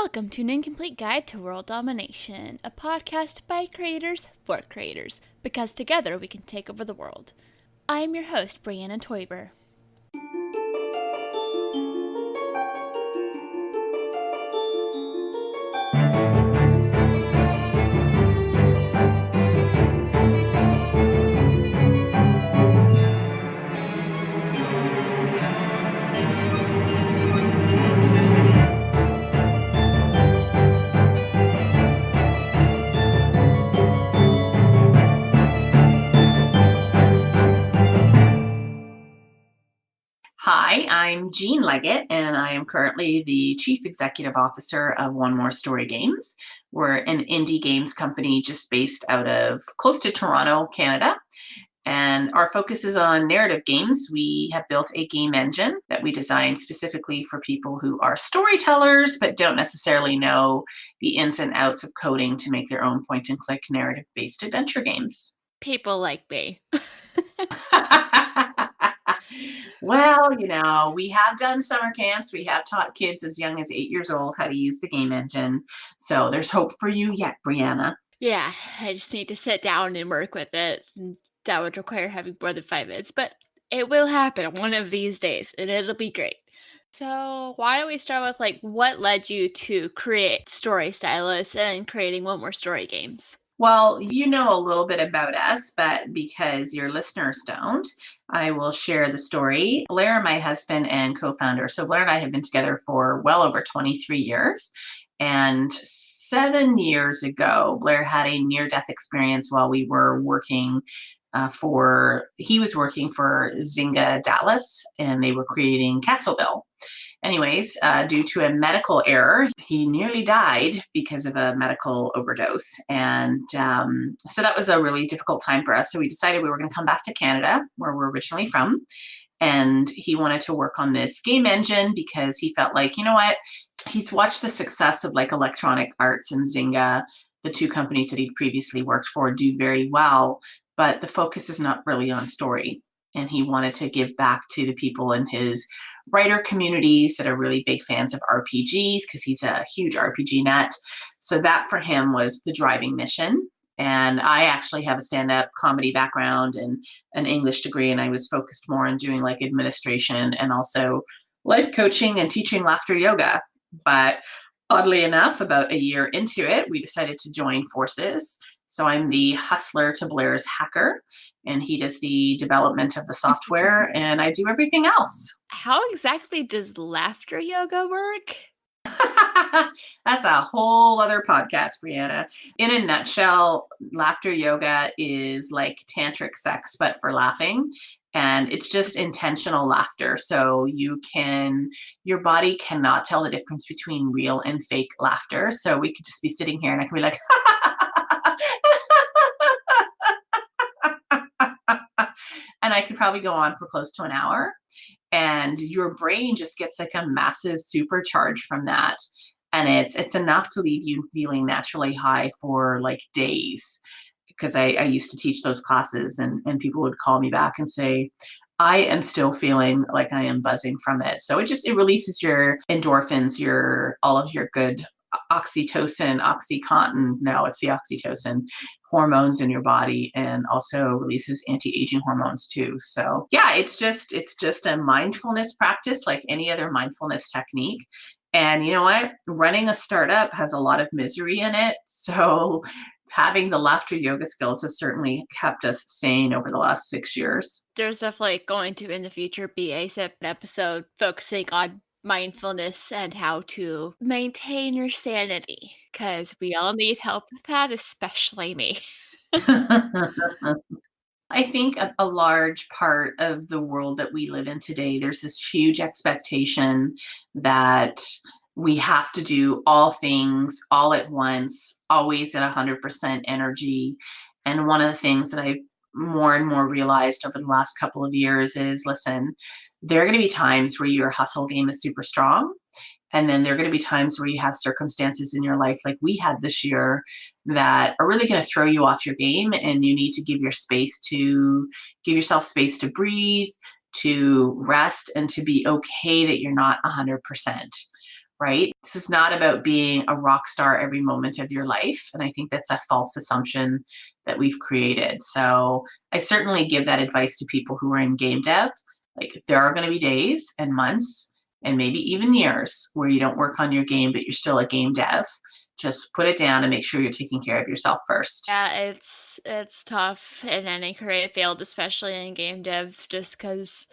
Welcome to an incomplete guide to world domination, a podcast by creators for creators, because together we can take over the world. I am your host, Breanna Toiber. Hi, I'm Jean Leggett, and I am currently the Chief Executive Officer of One More Story Games. We're an indie games company just based out of close to Toronto, Canada. And our focus is on narrative games. We have built a game engine that we designed specifically for people who are storytellers, but don't necessarily know the ins and outs of coding to make their own point-and-click narrative-based adventure games. People like me. Well, we have done summer camps. We have taught kids as young as 8 years old how to use the game engine. So there's hope for you yet, Breanna. Yeah, I just need to sit down and work with it. That would require having more than 5 minutes, but it will happen one of these days, and it'll be great. So why don't we start with what led you to create Story Stylus and creating One More Story Games? Well, you know a little bit about us, but because your listeners don't, I will share the story. Blair, my husband and co-founder. So Blair and I have been together for well over 23 years. And 7 years ago, Blair had a near-death experience while we were working he was working for Zynga Dallas, and they were creating Castleville. Anyways, due to a medical error, he nearly died because of a medical overdose. And so that was a really difficult time for us. So we decided we were going to come back to Canada, where we're originally from. And he wanted to work on this game engine because he felt like, you know what? He's watched the success of Electronic Arts and Zynga, the two companies that he'd previously worked for, do very well, but the focus is not really on story. And he wanted to give back to the people in his writer communities that are really big fans of RPGs, because he's a huge RPG nut. So that for him was the driving mission. And I actually have a stand-up comedy background and an English degree, and I was focused more on doing administration and also life coaching and teaching laughter yoga. But oddly enough, about a year into it, we decided to join forces. So I'm the hustler to Blair's hacker, and he does the development of the software, and I do everything else. How exactly does laughter yoga work? That's a whole other podcast, Breanna. In a nutshell, laughter yoga is like tantric sex, but for laughing. And it's just intentional laughter. So your body cannot tell the difference between real and fake laughter. So we could just be sitting here and I can be like, and I could probably go on for close to an hour. And your brain just gets a massive supercharge from that. And it's enough to leave you feeling naturally high for days. Because I used to teach those classes and people would call me back and say, I am still feeling like I am buzzing from it. So it releases your endorphins, all of your good oxytocin, oxycontin. No, it's the oxytocin hormones in your body, and also releases anti-aging hormones too. So yeah, it's just a mindfulness practice like any other mindfulness technique. And you know what? Running a startup has a lot of misery in it. So having the laughter yoga skills has certainly kept us sane over the last 6 years. There's definitely going to, in the future, be a separate episode focusing on mindfulness and how to maintain your sanity, because we all need help with that, especially me. I think a large part of the world that we live in today, there's this huge expectation that we have to do all things all at once, always at 100% energy. And one of the things that I've more and more realized over the last couple of years is, listen, there are going to be times where your hustle game is super strong. And then there are going to be times where you have circumstances in your life like we had this year that are really going to throw you off your game, and you need to give yourself space to breathe, to rest, and to be okay that you're not 100%. right? This is not about being a rock star every moment of your life. And I think that's a false assumption that we've created. So I certainly give that advice to people who are in game dev. Like, there are going to be days and months and maybe even years where you don't work on your game, but you're still a game dev. Just put it down and make sure you're taking care of yourself first. Yeah, it's tough in any creative field, especially in game dev, just because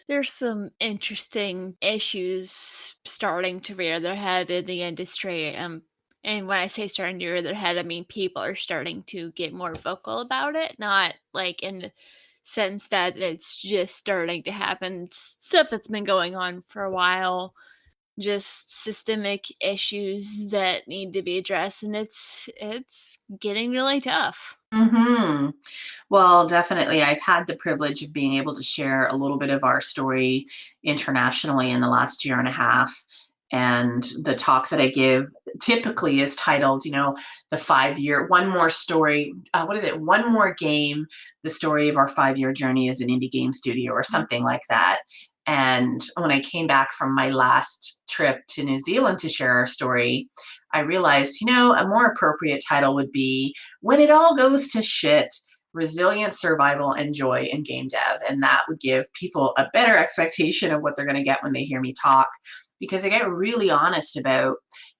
there's some interesting issues starting to rear their head in the industry. And when I say starting to rear their head, I mean people are starting to get more vocal about it, not like in the sense that it's just starting to happen. Stuff that's been going on for a while, just systemic issues that need to be addressed, and it's getting really tough. Hmm. Well, definitely. I've had the privilege of being able to share a little bit of our story internationally in the last year and a half. And the talk that I give typically is titled, the 5 year, one more story. What is it? One more game, the story of our 5 year journey as an indie game studio, or something like that. And when I came back from my last trip to New Zealand to share our story, I realized, a more appropriate title would be When It All Goes to Shit, Resilient Survival and Joy in Game Dev. And that would give people a better expectation of what they're going to get when they hear me talk, because I get really honest about,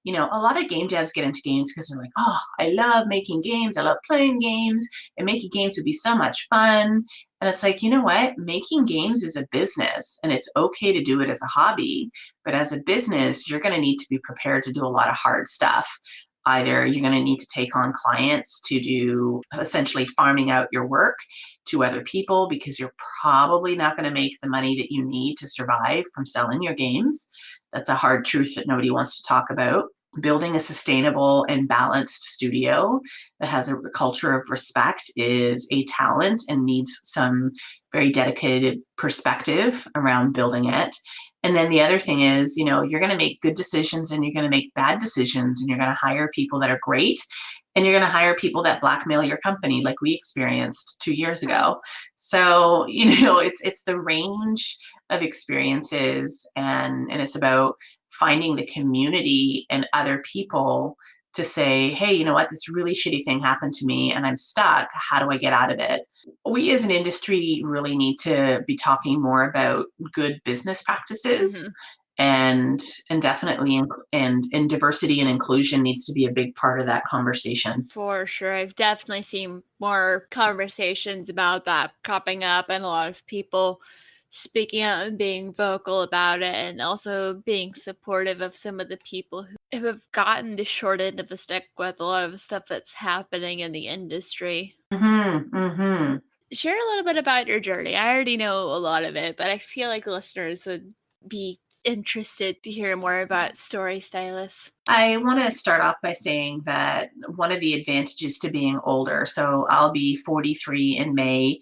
a lot of game devs get into games because they're like, oh, I love making games. I love playing games, and making games would be so much fun. And it's like, you know what? Making games is a business, and it's okay to do it as a hobby. But as a business, you're going to need to be prepared to do a lot of hard stuff. Either you're going to need to take on clients to do essentially farming out your work to other people, because you're probably not going to make the money that you need to survive from selling your games. That's a hard truth that nobody wants to talk about. Building a sustainable and balanced studio that has a culture of respect is a talent and needs some very dedicated perspective around building it. And then the other thing is, you're going to make good decisions and you're going to make bad decisions, and you're going to hire people that are great, and you're going to hire people that blackmail your company, like we experienced 2 years ago. So, it's the range of experiences, and it's about finding the community and other people to say, hey, you know what, this really shitty thing happened to me and I'm stuck. How do I get out of it? We as an industry really need to be talking more about good business practices, Mhm. and definitely and diversity and inclusion needs to be a big part of that conversation. For sure. I've definitely seen more conversations about that cropping up, and a lot of people speaking out and being vocal about it, and also being supportive of some of the people who have gotten the short end of the stick with a lot of the stuff that's happening in the industry. Mm-hmm. Share a little bit about your journey. I already know a lot of it, but I feel like listeners would be interested to hear more about story stylists. I want to start off by saying that one of the advantages to being older, so I'll be 43 in May,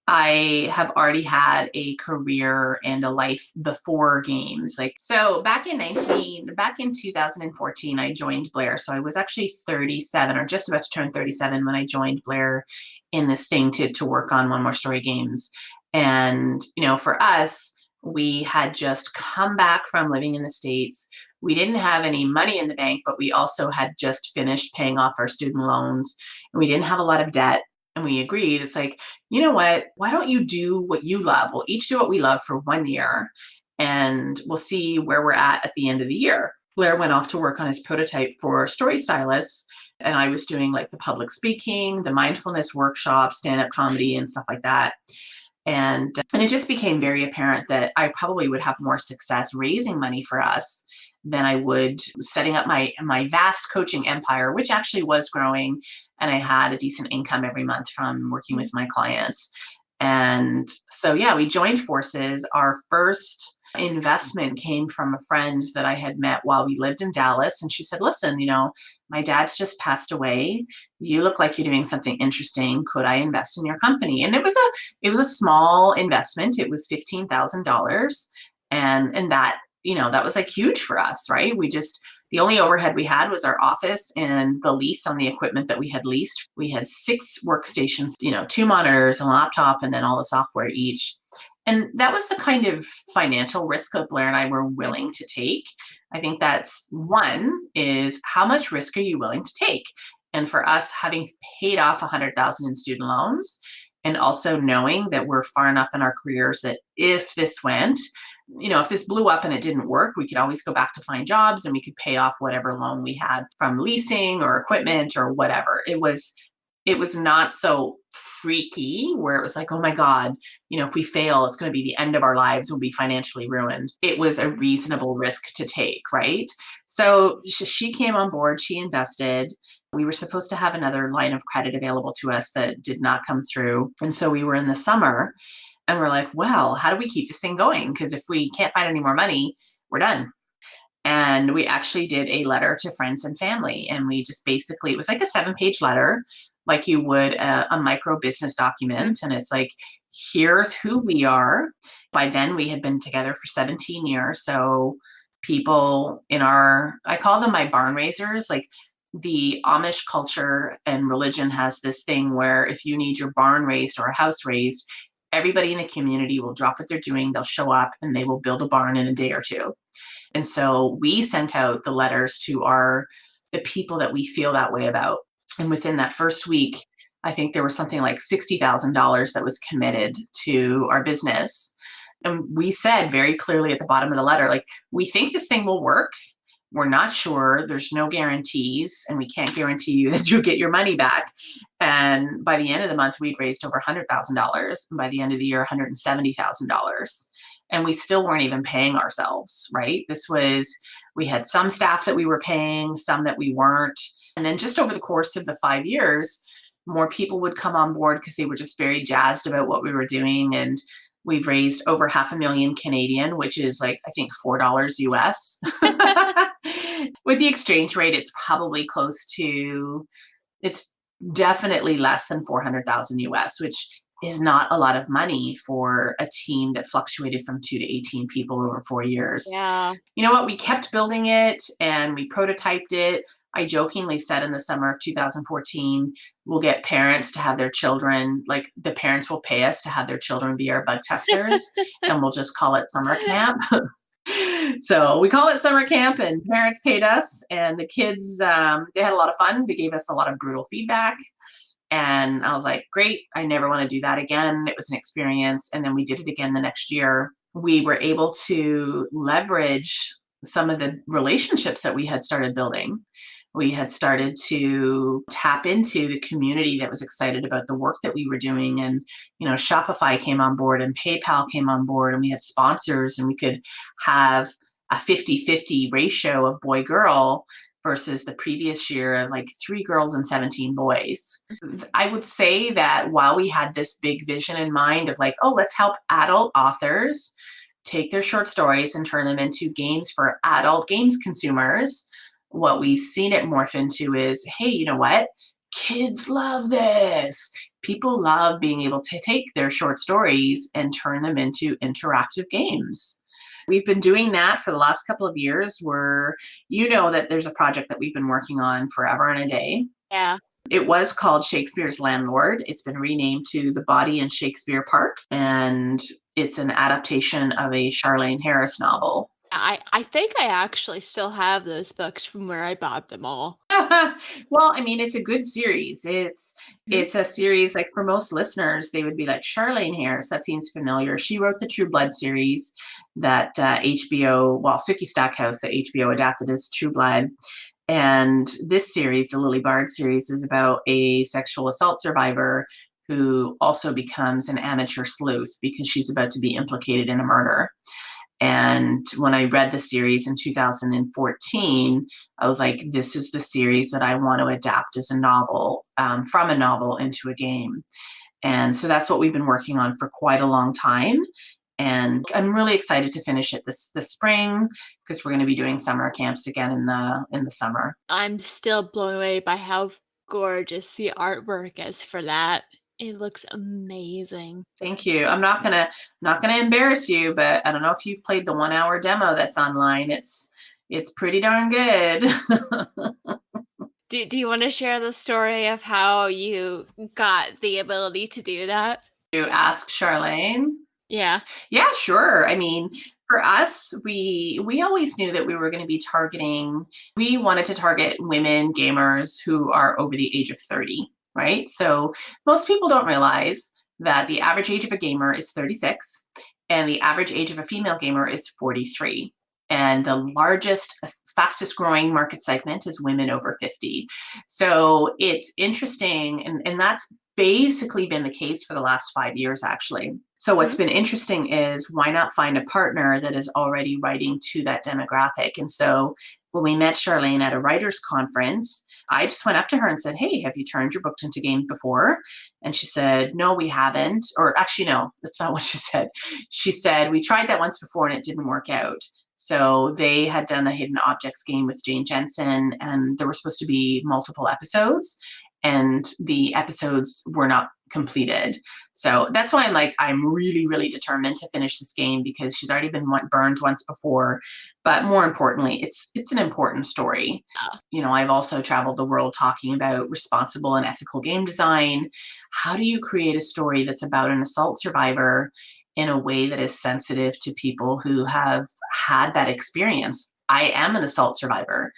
I have already had a career and a life before games. Like, so back in 2014, I joined Blair. So I was actually 37, or just about to turn 37, when I joined Blair in this thing to work on One More Story games. And, for us, we had just come back from living in the States. We didn't have any money in the bank, but we also had just finished paying off our student loans, and we didn't have a lot of debt. And we agreed, it's like, you know what? Why don't you do what you love? We'll each do what we love for 1 year, and we'll see where we're at the end of the year. Blair went off to work on his prototype for Story Stylists, and I was doing like the public speaking, the mindfulness workshops, stand-up comedy, and stuff like that. And it just became very apparent that I probably would have more success raising money for us than I would setting up my vast coaching empire, which actually was growing, and I had a decent income every month from working with my clients. And so, yeah, we joined forces. Our first investment came from a friend that I had met while we lived in Dallas. And she said, listen, my dad's just passed away. You look like you're doing something interesting. Could I invest in your company? And it was a small investment. It was $15,000. And that, that was like huge for us, right? The only overhead we had was our office and the lease on the equipment that we had leased. We had 6 workstations, 2 monitors, a laptop, and then all the software each. And that was the kind of financial risk that Blair and I were willing to take. I think that's one is how much risk are you willing to take? And for us, having paid off 100,000 in student loans, and also knowing that we're far enough in our careers that if this went, if this blew up and it didn't work, we could always go back to find jobs and we could pay off whatever loan we had from leasing or equipment or whatever. It was not so freaky where it was like, oh my God, if we fail, it's going to be the end of our lives. We'll be financially ruined. It was a reasonable risk to take, right? So she came on board, she invested. We were supposed to have another line of credit available to us that did not come through. And so we were in the summer and we're like, well, how do we keep this thing going? Because if we can't find any more money, we're done. And we actually did a letter to friends and family. And we just basically, it was like a 7-page letter, like you would a micro business document. And it's like, here's who we are. By then, we had been together for 17 years. So people I call them my barn raisers. Like the Amish culture and religion has this thing where if you need your barn raised or a house raised, everybody in the community will drop what they're doing. They'll show up and they will build a barn in a day or two. And so we sent out the letters to the people that we feel that way about. And within that first week, I think there was something like $60,000 that was committed to our business. And we said very clearly at the bottom of the letter, like, we think this thing will work. We're not sure. There's no guarantees, and we can't guarantee you that you'll get your money back. And by the end of the month, we'd raised over $100,000. And by the end of the year, $170,000. And we still weren't even paying ourselves, right? We had some staff that we were paying, some that we weren't. And then just over the course of the 5 years, more people would come on board because they were just very jazzed about what we were doing. And we've raised over 500,000 Canadian, which is like, I think $4 US. With the exchange rate, it's probably it's definitely less than 400,000 US, which is not a lot of money for a team that fluctuated from 2 to 18 people over 4 years. Yeah. You know what? We kept building it and we prototyped it. I jokingly said in the summer of 2014, we'll get parents to have their children, like the parents will pay us to have their children be our bug testers, and we'll just call it summer camp. So we call it summer camp, and parents paid us, and the kids, they had a lot of fun. They gave us a lot of brutal feedback. And I was like, great, I never want to do that again. It was an experience. And then we did it again the next year. We were able to leverage some of the relationships that we had started building. We had started to tap into the community that was excited about the work that we were doing. And, Shopify came on board and PayPal came on board, and we had sponsors, and we could have a 50-50 ratio of boy-girl versus the previous year of like 3 girls and 17 boys. I would say that while we had this big vision in mind of like, oh, let's help adult authors take their short stories and turn them into games for adult games consumers, what we've seen it morph into is, hey, you know what? Kids love this. People love being able to take their short stories and turn them into interactive games. We've been doing that for the last couple of years, where that there's a project that we've been working on forever and a day. Yeah. It was called Shakespeare's Landlord. It's been renamed to The Body in Shakespeare Park, and it's an adaptation of a Charlaine Harris novel. I think I actually still have those books from where I bought them all. Well, I mean, it's a good series. It's a series, like, for most listeners, they would be like, Charlaine Harris, that seems familiar. She wrote the True Blood series that Sookie Stackhouse, that HBO adapted as True Blood. And this series, the Lily Bard series, is about a sexual assault survivor who also becomes an amateur sleuth because she's about to be implicated in a murder. And when I read the series in 2014, I was like, this is the series that I want to adapt as a novel, from a novel into a game. And so that's what we've been working on for quite a long time. And I'm really excited to finish it this spring, because we're going to be doing summer camps again in the summer. I'm still blown away by how gorgeous the artwork is for that. It looks amazing. Thank you. I'm not gonna embarrass you, but I don't know if you've played the 1-hour demo that's online. It's pretty darn good. Do you want to share the story of how you got the ability to do that? You ask Charlaine. Yeah. Yeah, sure. I mean, for us, we always knew that we were going to be targeting, we wanted to target women gamers who are over the age of 30, right? So most people don't realize that the average age of a gamer is 36 and the average age of a female gamer is 43. And the largest, fastest growing market segment is women over 50. So it's interesting, and that's basically been the case for the last 5 years, actually. So, what's Mhm. been interesting is why not find a partner that is already writing to that demographic? And so, when we met Charlene at a writers' conference, I just went up to her and said, "Hey, have you turned your books into games before?" And she said, "No, we haven't." Or actually, no, that's not what she said. She said, "We tried that once before and it didn't work out." So they had done a hidden objects game with Jane Jensen, and there were supposed to be multiple episodes and the episodes were not completed. So that's why I'm like, I'm really, really determined to finish this game because she's already been burned once before. But more importantly, it's an important story. Oh, You know, I've also traveled the world talking about responsible and ethical game design. How do you create a story that's about an assault survivor in a way that is sensitive to people who have had that experience? I am an assault survivor.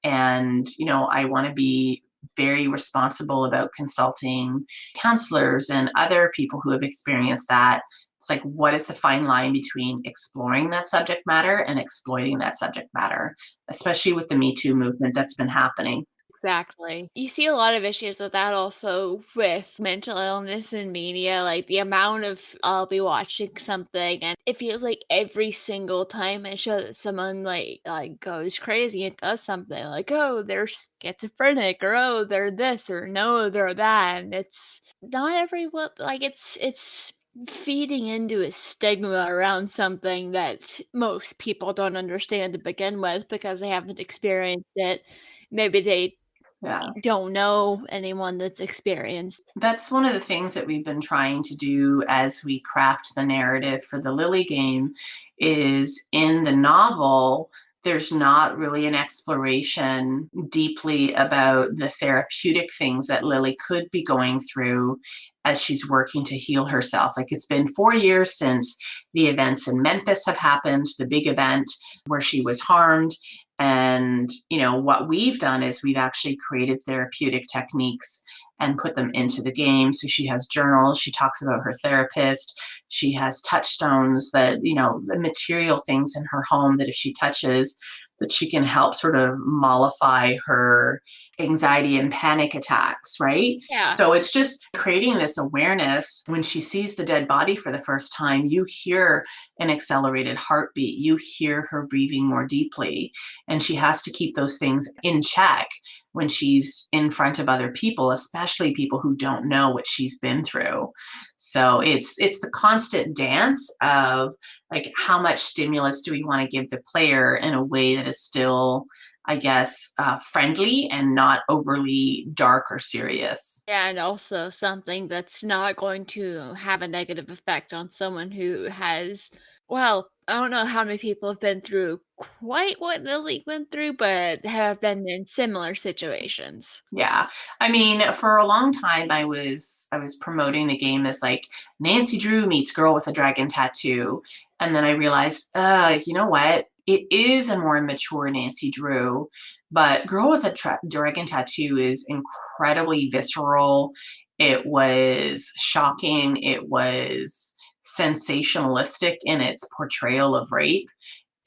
And, you know, I want to be very responsible about consulting counselors and other people who have experienced that. It's like, what is the fine line between exploring that subject matter and exploiting that subject matter, especially with the Me Too movement that's been happening? exactly. You see a lot of issues with that also with mental illness in media, like the amount of I'll be watching something and it feels like every single time I show that someone like goes crazy and does something like, oh, they're schizophrenic or oh, they're this or no, they're that. And it's not everyone like it's feeding into a stigma around something that most people don't understand to begin with because they haven't experienced it. Maybe they Yeah. don't know anyone that's experienced. That's one of the things that we've been trying to do as we craft the narrative for the Lily game is in the novel there's not really an exploration deeply about the therapeutic things that Lily could be going through as she's working to heal herself. Like it's been 4 years since the events in Memphis have happened, the big event where she was harmed. And, you know, what we've done is we've actually created therapeutic techniques and put them into the game. So she has journals, she talks about her therapist, she has touchstones that, you know, the material things in her home that if she touches, that she can help sort of mollify her anxiety and panic attacks, right? Yeah. So it's just creating this awareness. When she sees the dead body for the first time, you hear an accelerated heartbeat, you hear her breathing more deeply, and she has to keep those things in check when she's in front of other people, especially people who don't know what she's been through. So it's the constant dance of like how much stimulus do we want to give the player in a way that is still, I guess, friendly and not overly dark or serious. Yeah, and also something that's not going to have a negative effect on someone who has well, I don't know how many people have been through quite what Lily went through, but have been in similar situations. Yeah. I mean, for a long time I was promoting the game as like Nancy Drew meets girl with a dragon tattoo. And then I realized, you know what? It is a more mature Nancy Drew, but Girl with a Dragon Tattoo is incredibly visceral. It was shocking. It was sensationalistic in its portrayal of rape.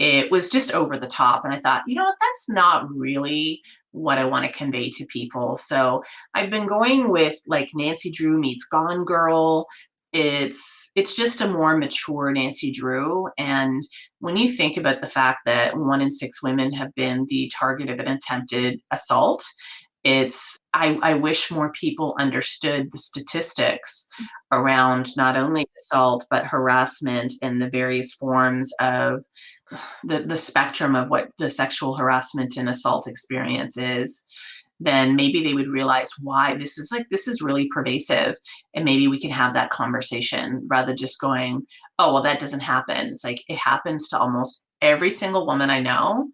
It was just over the top. And I thought, you know what, that's not really what I want to convey to people. So I've been going with like Nancy Drew meets Gone Girl. It's just a more mature Nancy Drew. And when you think about the fact that 1 in 6 women have been the target of an attempted assault, I wish more people understood the statistics around not only assault but harassment and the various forms of the spectrum of what the sexual harassment and assault experience is, then maybe they would realize why this is really pervasive, and maybe we can have that conversation rather than just going, oh well, that doesn't happen. It's like it happens to almost every single woman I know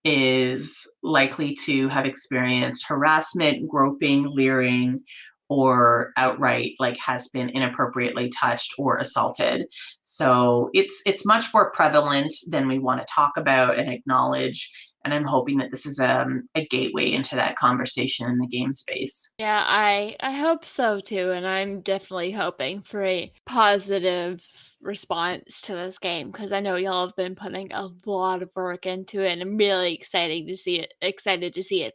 is likely to have experienced harassment, groping, leering, or outright like has been inappropriately touched or assaulted. So it's much more prevalent than we want to talk about and acknowledge. And I'm hoping that this is a gateway into that conversation in the game space. Yeah, I hope so too, and I'm definitely hoping for a positive response to this game because I know y'all have been putting a lot of work into it, and I'm really excited to see it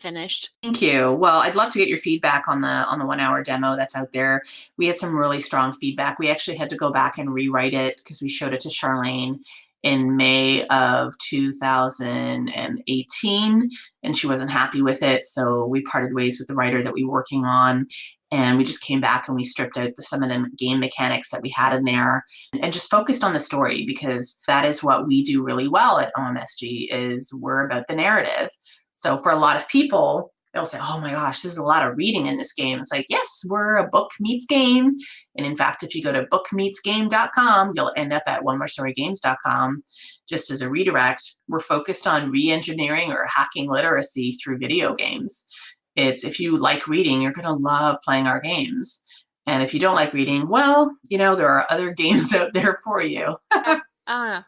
finished. Thank you. Well, I'd love to get your feedback on the 1 hour demo that's out there. We had some really strong feedback. We actually had to go back and rewrite it because we showed it to Charlene in May of 2018, and she wasn't happy with it. So we parted ways with the writer that we were working on, and we just came back and we stripped out some of the game mechanics that we had in there and just focused on the story, because that is what we do really well at OMSG, is we're about the narrative. So for a lot of people, they'll say, oh my gosh, there's a lot of reading in this game. It's like, yes, we're a book meets game. And in fact, if you go to bookmeetsgame.com, you'll end up at onemorestorygames.com. Just as a redirect, we're focused on re-engineering or hacking literacy through video games. It's, if you like reading, you're going to love playing our games. And if you don't like reading, well, there are other games out there for you. I don't know.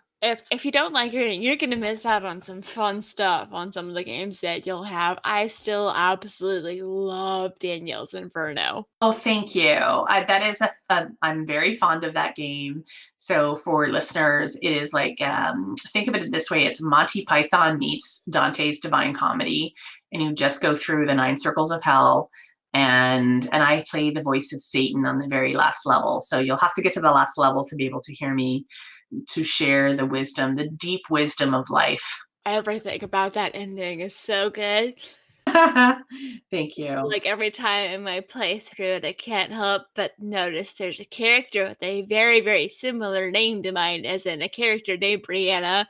If you don't like reading, you're gonna miss out on some fun stuff on some of the games that you'll have. I still absolutely love Danielle's Inferno. Oh, thank you. That is I'm very fond of that game. So for listeners, it is like, think of it this way. It's Monty Python meets Dante's Divine Comedy. And you just go through the 9 circles of hell. And I play the voice of Satan on the very last level. So you'll have to get to the last level to be able to hear me, to share the wisdom, the deep wisdom of life. Everything about that ending is so good. Thank you. Like every time I play through it, I can't help but notice there's a character with a very, very similar name to mine, as in a character named Breanna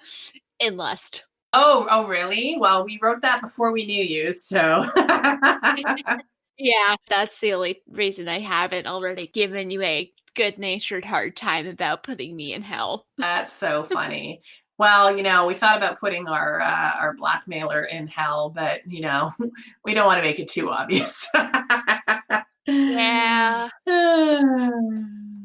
in Lust. Oh, really? Well, we wrote that before we knew you, so. Yeah, that's the only reason I haven't already given you a good-natured hard time about putting me in hell. That's so funny. Well, we thought about putting our blackmailer in hell, but we don't want to make it too obvious. Yeah.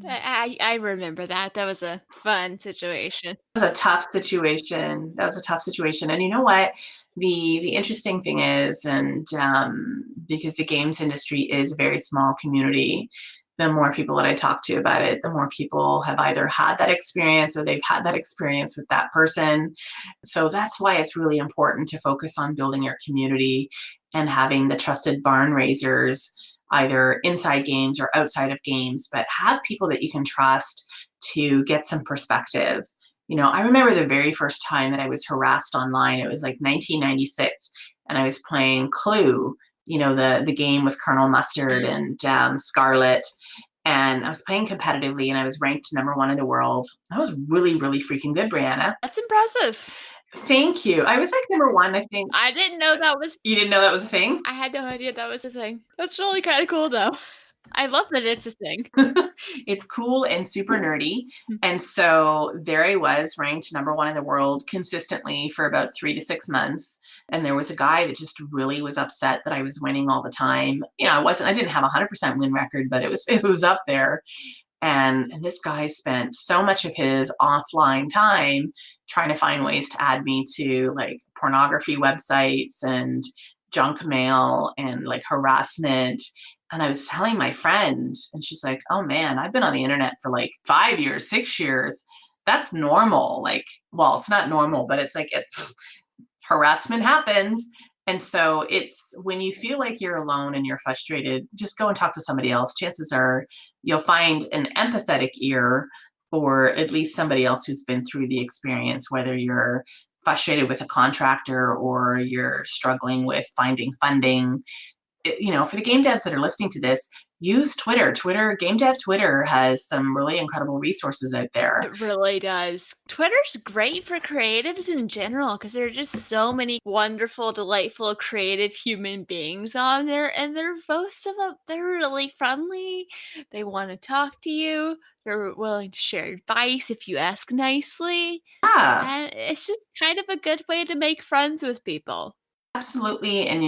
I remember that. That was a fun situation. That was a tough situation. That was a tough situation. And you know what? The interesting thing is, and because the games industry is a very small community, the more people that I talk to about it, the more people have either had that experience or they've had that experience with that person. So that's why it's really important to focus on building your community and having the trusted barn raisers, either inside games or outside of games, but have people that you can trust to get some perspective. I remember the very first time that I was harassed online. It was like 1996, and I was playing Clue, the game with Colonel Mustard and Scarlet. And I was playing competitively, and I was ranked #1 in the world. I was really, really freaking good, Breanna. That's impressive. Thank you. I was like #1, I think. I didn't know that was. You didn't know that was a thing? I had no idea that was a thing. That's really kind of cool, though. I love that it's a thing. It's cool and super nerdy. And so there I was, ranked #1 in the world consistently for about 3 to 6 months. And there was a guy that just really was upset that I was winning all the time. I didn't have a 100% win record, but it was up there. And this guy spent so much of his offline time trying to find ways to add me to like pornography websites and junk mail and like harassment. And I was telling my friend, and she's like, oh man, I've been on the internet for like 5 years, 6 years. That's normal. Like, well, it's not normal, but it's like harassment happens. And so it's when you feel like you're alone and you're frustrated, just go and talk to somebody else. Chances are you'll find an empathetic ear, or at least somebody else who's been through the experience, whether you're frustrated with a contractor or you're struggling with finding funding. For the game devs that are listening to this, use Twitter. Game Dev Twitter has some really incredible resources out there. It really does. Twitter's great for creatives in general because there are just so many wonderful, delightful, creative human beings on there, and most of them, they're really friendly. They want to talk to you. They're willing to share advice if you ask nicely. Yeah. And it's just kind of a good way to make friends with people. Absolutely. And,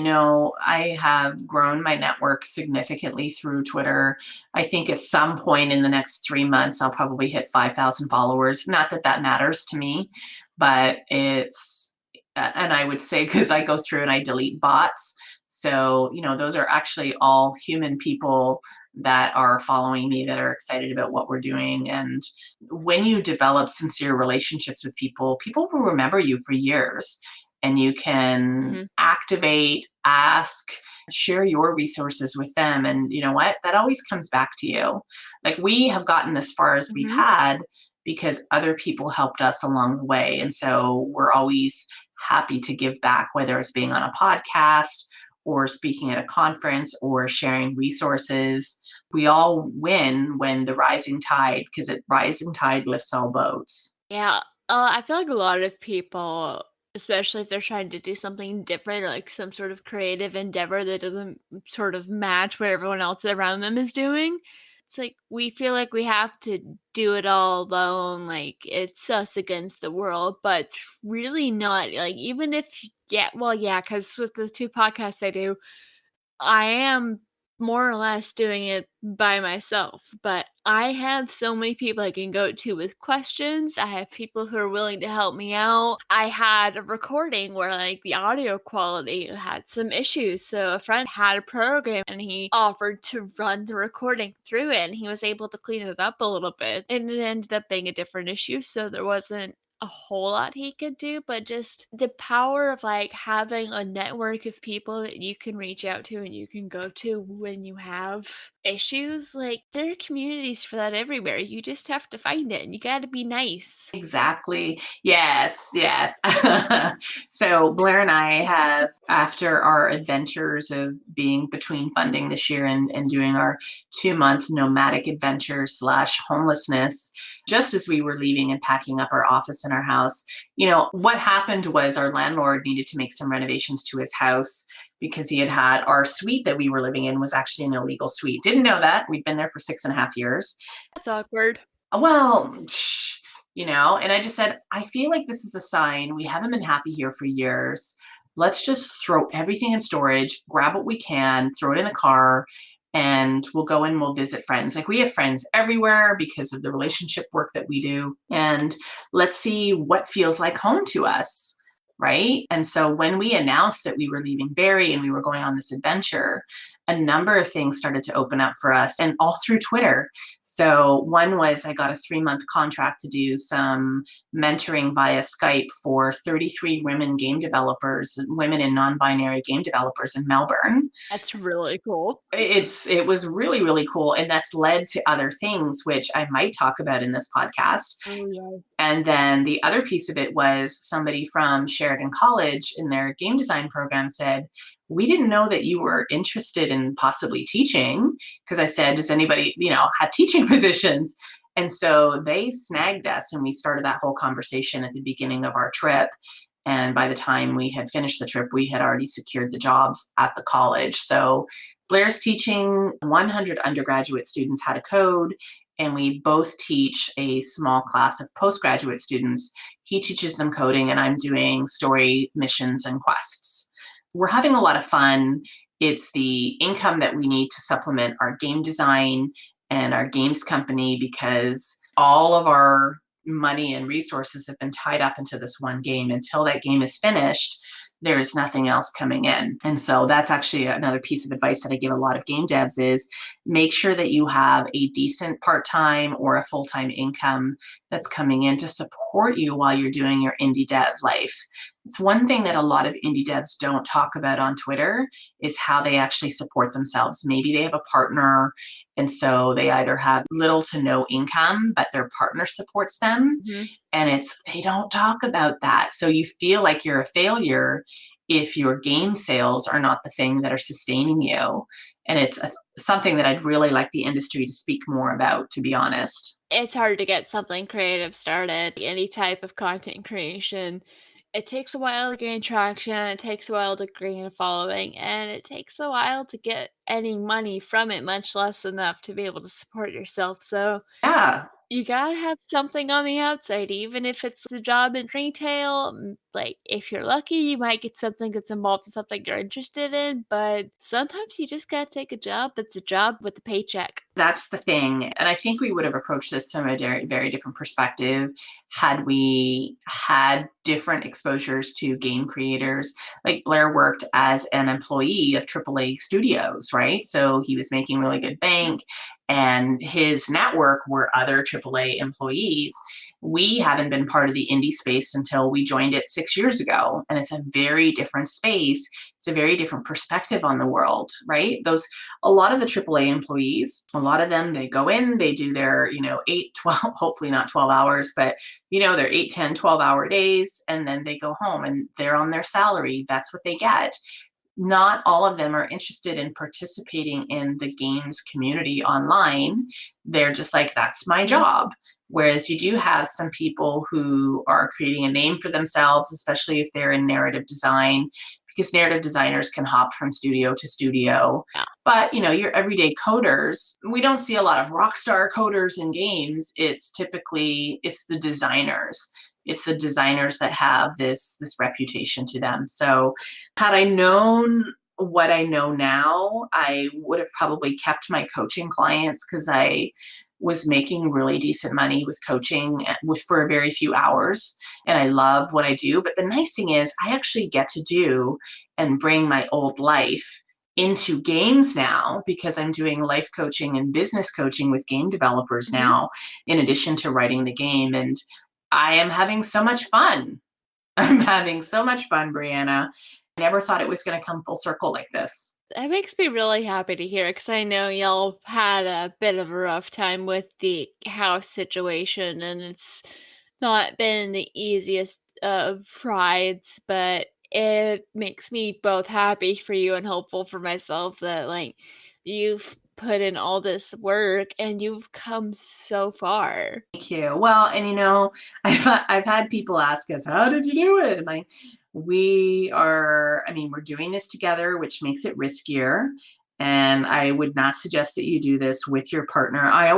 I have grown my network significantly through Twitter. I think at some point in the next 3 months, I'll probably hit 5,000 followers. Not that that matters to me, but and I would say, because I go through and I delete bots. So, those are actually all human people that are following me that are excited about what we're doing. And when you develop sincere relationships with people, people will remember you for years, and you can Mhm, activate, ask, share your resources with them. And you know what? That always comes back to you. Like, we have gotten as far as we've mhm. had because other people helped us along the way. And so we're always happy to give back, whether it's being on a podcast or speaking at a conference or sharing resources. We all win when the rising tide, because it rising tide lifts all boats. Yeah, I feel like a lot of people, especially if they're trying to do something different or like some sort of creative endeavor that doesn't sort of match what everyone else around them is doing, it's like we feel like we have to do it all alone, like it's us against the world, but it's really not. Like, even if, yeah, well, yeah, because with the two podcasts I do, I am more or less doing it by myself, but I have so many people I can go to with questions. I have people who are willing to help me out. I had a recording where like the audio quality had some issues. So a friend had a program and he offered to run the recording through it and he was able to clean it up a little bit. And it ended up being a different issue. So there wasn't a whole lot he could do, but just the power of like having a network of people that you can reach out to and you can go to when you have issues, like there are communities for that everywhere. You just have to find it and you got to be nice. Exactly. Yes, yes. So Blair and I have, after our adventures of being between funding this year and doing our 2 month nomadic adventure slash homelessness, just as we were leaving and packing up our office and our house, what happened was our landlord needed to make some renovations to his house because he had our suite that we were living in was actually an illegal suite. Didn't know that. We'd been there for 6.5 years. That's awkward. Well, and I just said, I feel like this is a sign. We haven't been happy here for years. Let's just throw everything in storage, grab what we can, throw it in a car, and we'll go and we'll visit friends. Like, we have friends everywhere because of the relationship work that we do. And let's see what feels like home to us. Right. And so when we announced that we were leaving Barrie and we were going on this adventure, a number of things started to open up for us, and all through Twitter. So one was I got a 3 month contract to do some mentoring via Skype for 33 women game developers, women and non-binary game developers in Melbourne. That's really cool. It was really, really cool. And that's led to other things, which I might talk about in this podcast. Oh, yeah. And then the other piece of it was somebody from Sheridan College in their game design program said, we didn't know that you were interested in possibly teaching. Because I said, does anybody, have teaching positions? And so they snagged us and we started that whole conversation at the beginning of our trip. And by the time we had finished the trip, we had already secured the jobs at the college. So Blair's teaching 100 undergraduate students how to code, and we both teach a small class of postgraduate students. He teaches them coding, and I'm doing story missions and quests. We're having a lot of fun. It's the income that we need to supplement our game design and our games company, because all of our money and resources have been tied up into this one game. Until that game is finished, there's nothing else coming in. And so that's actually another piece of advice that I give a lot of game devs is make sure that you have a decent part-time or a full-time income that's coming in to support you while you're doing your indie dev life. It's one thing that a lot of indie devs don't talk about on Twitter is how they actually support themselves. Maybe they have a partner, and so they either have little to no income, but their partner supports them. Mhm. And they don't talk about that. So you feel like you're a failure if your game sales are not the thing that are sustaining you. And it's something that I'd really like the industry to speak more about, to be honest. It's hard to get something creative started. Any type of content creation, it takes a while to gain traction, it takes a while to gain a following, and it takes a while to get any money from it, much less enough to be able to support yourself. So Yeah. you gotta have something on the outside, even if it's a job in retail. Like, if you're lucky, you might get something that's involved in something you're interested in, but sometimes you just gotta take a job that's a job with a paycheck. That's the thing. And I think we would have approached this from a very, very different perspective had we had different exposures to game creators. Like Blair worked as an employee of AAA studios, right? So he was making really good bank, and his network were other AAA employees. We haven't been part of the indie space until we joined it 6 years ago. And it's a very different space. It's a very different perspective on the world, right? A lot of the AAA employees, a lot of them, they go in, they do their, 8, 12, hopefully not 12 hours, but, their 8, 10, 12-hour days, and then they go home and they're on their salary. That's what they get. Not all of them are interested in participating in the games community online. They're just like, that's my Mhm. job. Whereas you do have some people who are creating a name for themselves, especially if they're in narrative design, because narrative designers can hop from studio to studio. Yeah. But, your everyday coders, we don't see a lot of rock star coders in games. It's the designers. It's the designers that have this reputation to them. So had I known what I know now, I would have probably kept my coaching clients, because I was making really decent money with coaching for a very few hours. And I love what I do. But the nice thing is I actually get to do and bring my old life into games now, because I'm doing life coaching and business coaching with game developers Mhm. now, in addition to writing the game. And I am having so much fun. I'm having so much fun, Breanna. I never thought it was going to come full circle like this. That makes me really happy to hear because I know y'all had a bit of a rough time with the house situation, and it's not been the easiest of rides, but it makes me both happy for you and hopeful for myself that, like, you've put in all this work and you've come so far. Thank you. Well, and I've had people ask us, "How did you do it?" And we're doing this together, which makes it riskier. And I would not suggest that you do this with your partner. I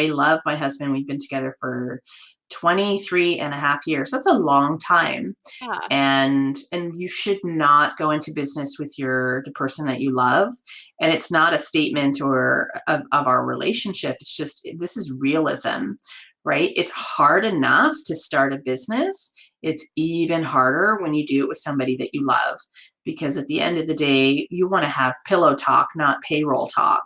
love my husband. We've been together for 23 and a half years. That's a long time. Yeah. And you should not go into business with the person that you love. And it's not a statement or of our relationship. It's just, this is realism, right? It's hard enough to start a business. It's even harder when you do it with somebody that you love, because at the end of the day, you want to have pillow talk, not payroll talk.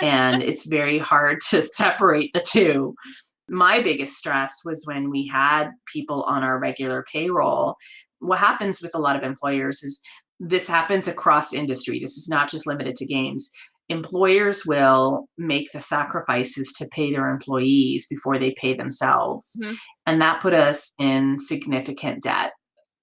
And it's very hard to separate the two. My biggest stress was when we had people on our regular payroll. What happens with a lot of employers is, this happens across industry. This is not just limited to games. Employers will make the sacrifices to pay their employees before they pay themselves. Mhm. And that put us in significant debt.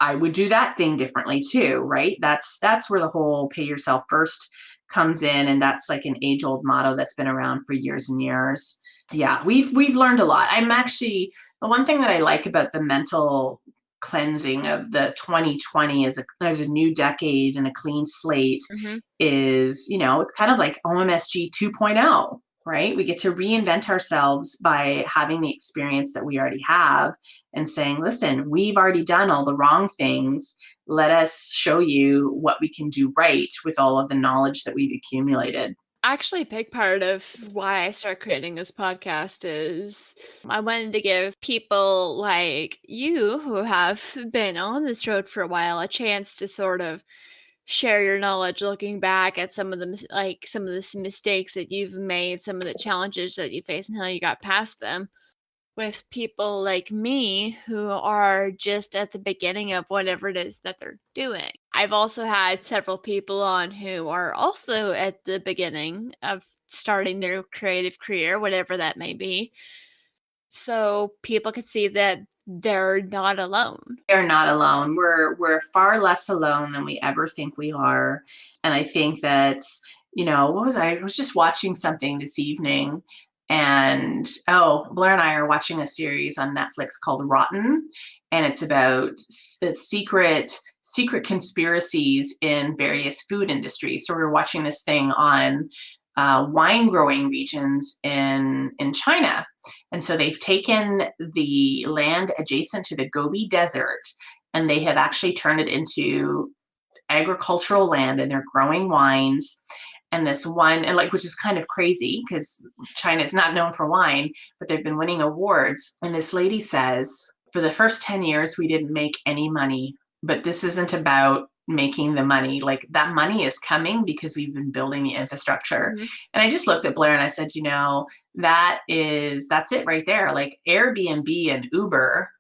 I would do that thing differently too, right? That's where the whole pay yourself first comes in, and that's like an age-old motto that's been around for years and years. Yeah, we've learned a lot. I'm actually The one thing that I like about the mental cleansing of the 2020 as a new decade and a clean slate Mhm. is, it's kind of like OMSG 2.0, right? We get to reinvent ourselves by having the experience that we already have and saying, listen, we've already done all the wrong things. Let us show you what we can do right with all of the knowledge that we've accumulated. Actually, a big part of why I started creating this podcast is I wanted to give people like you who have been on this road for a while a chance to sort of share your knowledge looking back at some of the some of the mistakes that you've made, some of the challenges that you faced and how you got past them with people like me who are just at the beginning of whatever it is that they're doing. I've also had several people on who are also at the beginning of starting their creative career, whatever that may be. So people can see that they're not alone. They're not alone. We're far less alone than we ever think we are. And I think that's, I was just watching something this evening, and Blair and I are watching a series on Netflix called Rotten, and it's about secret conspiracies in various food industries. So we're watching this thing on wine growing regions in China. And so they've taken the land adjacent to the Gobi Desert, and they have actually turned it into agricultural land, and they're growing wines. And this one, and like, which is kind of crazy because China is not known for wine, but they've been winning awards. And this lady says, for the first 10 years, we didn't make any money, but this isn't about making the money. Like, that money is coming because we've been building the infrastructure. Mhm. And I just looked at Blair and I said, that's it right there. Like, Airbnb and Uber,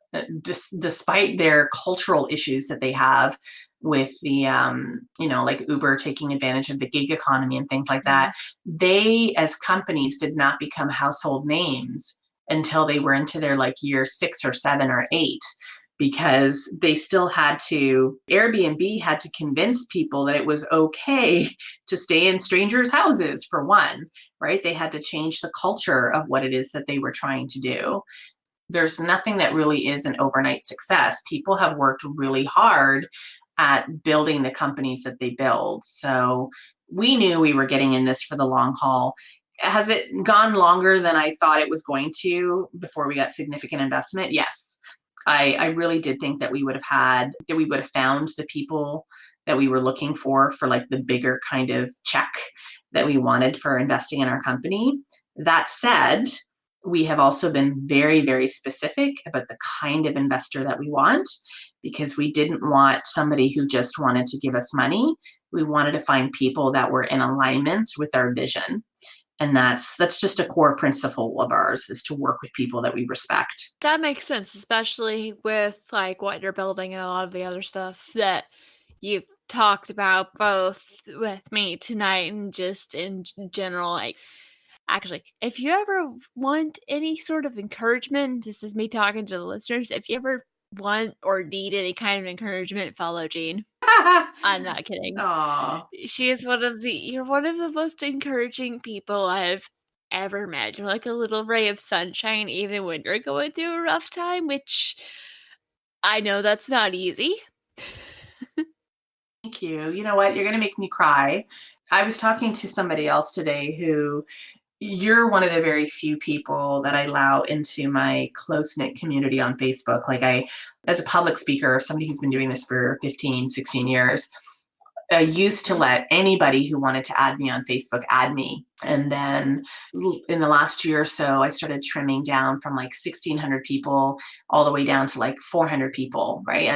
despite their cultural issues that they have with the like Uber taking advantage of the gig economy and things like that, Mhm. they as companies did not become household names until they were into their like year 6 or 7 or 8, because they still had to, Airbnb had to convince people that it was okay to stay in strangers' houses, for one, right? They had to change the culture of what it is that they were trying to do. There's nothing that really is an overnight success. People have worked really hard at building the companies that they build. So we knew we were getting in this for the long haul. Has it gone longer than I thought it was going to before we got significant investment? Yes. I really did think that we would have found the people that we were looking for like the bigger kind of check that we wanted for investing in our company. That said, we have also been very, very specific about the kind of investor that we want, because we didn't want somebody who just wanted to give us money. We wanted to find people that were in alignment with our vision. And that's just a core principle of ours, is to work with people that we respect. That makes sense, especially with like what you're building and a lot of the other stuff that you've talked about both with me tonight and just in general. Like, actually, if you ever want any sort of encouragement, this is me talking to the listeners. If you ever want or need any kind of encouragement, follow Jean. I'm not kidding. Aw. She is you're one of the most encouraging people I've ever met. You're like a little ray of sunshine even when you're going through a rough time, which I know that's not easy. Thank you. You know what? You're going to make me cry. I was talking to somebody else today who, you're one of the very few people that I allow into my close knit community on Facebook. Like, as a public speaker, somebody who's been doing this for 15, 16 years, I used to Mhm. let anybody who wanted to add me on Facebook add me. And then in the last year or so, I started trimming down from like 1,600 people all the way down to like 400 people, right?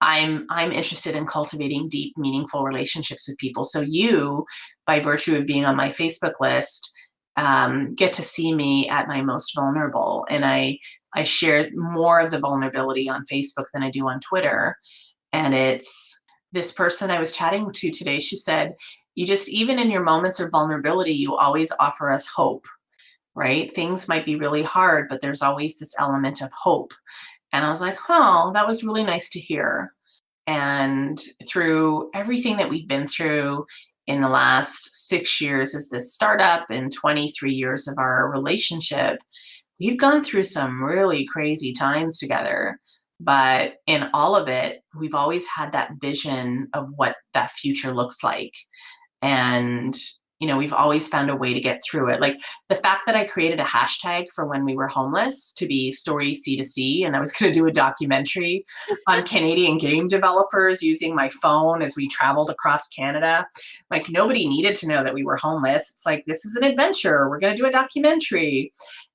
I'm interested in cultivating deep, meaningful relationships with people. So you, by virtue of being on my Facebook list, get to see me at my most vulnerable. And I share more of the vulnerability on Facebook than I do on Twitter. And it's this person I was chatting to today. She said, you just, even in your moments of vulnerability, you always offer us hope, right? Things might be really hard, but there's always this element of hope. And I was like, oh, that was really nice to hear. And through everything that we've been through in the last 6 years as this startup and 23 years of our relationship, we've gone through some really crazy times together. But in all of it, we've always had that vision of what that future looks like. And we've always found a way to get through it. Like, the fact that I created a hashtag for when we were homeless to be story C2C, and I was going to do a documentary on Canadian game developers using my phone as we traveled across Canada. Like, nobody needed to know that we were homeless. It's like, this is an adventure. We're going to do a documentary.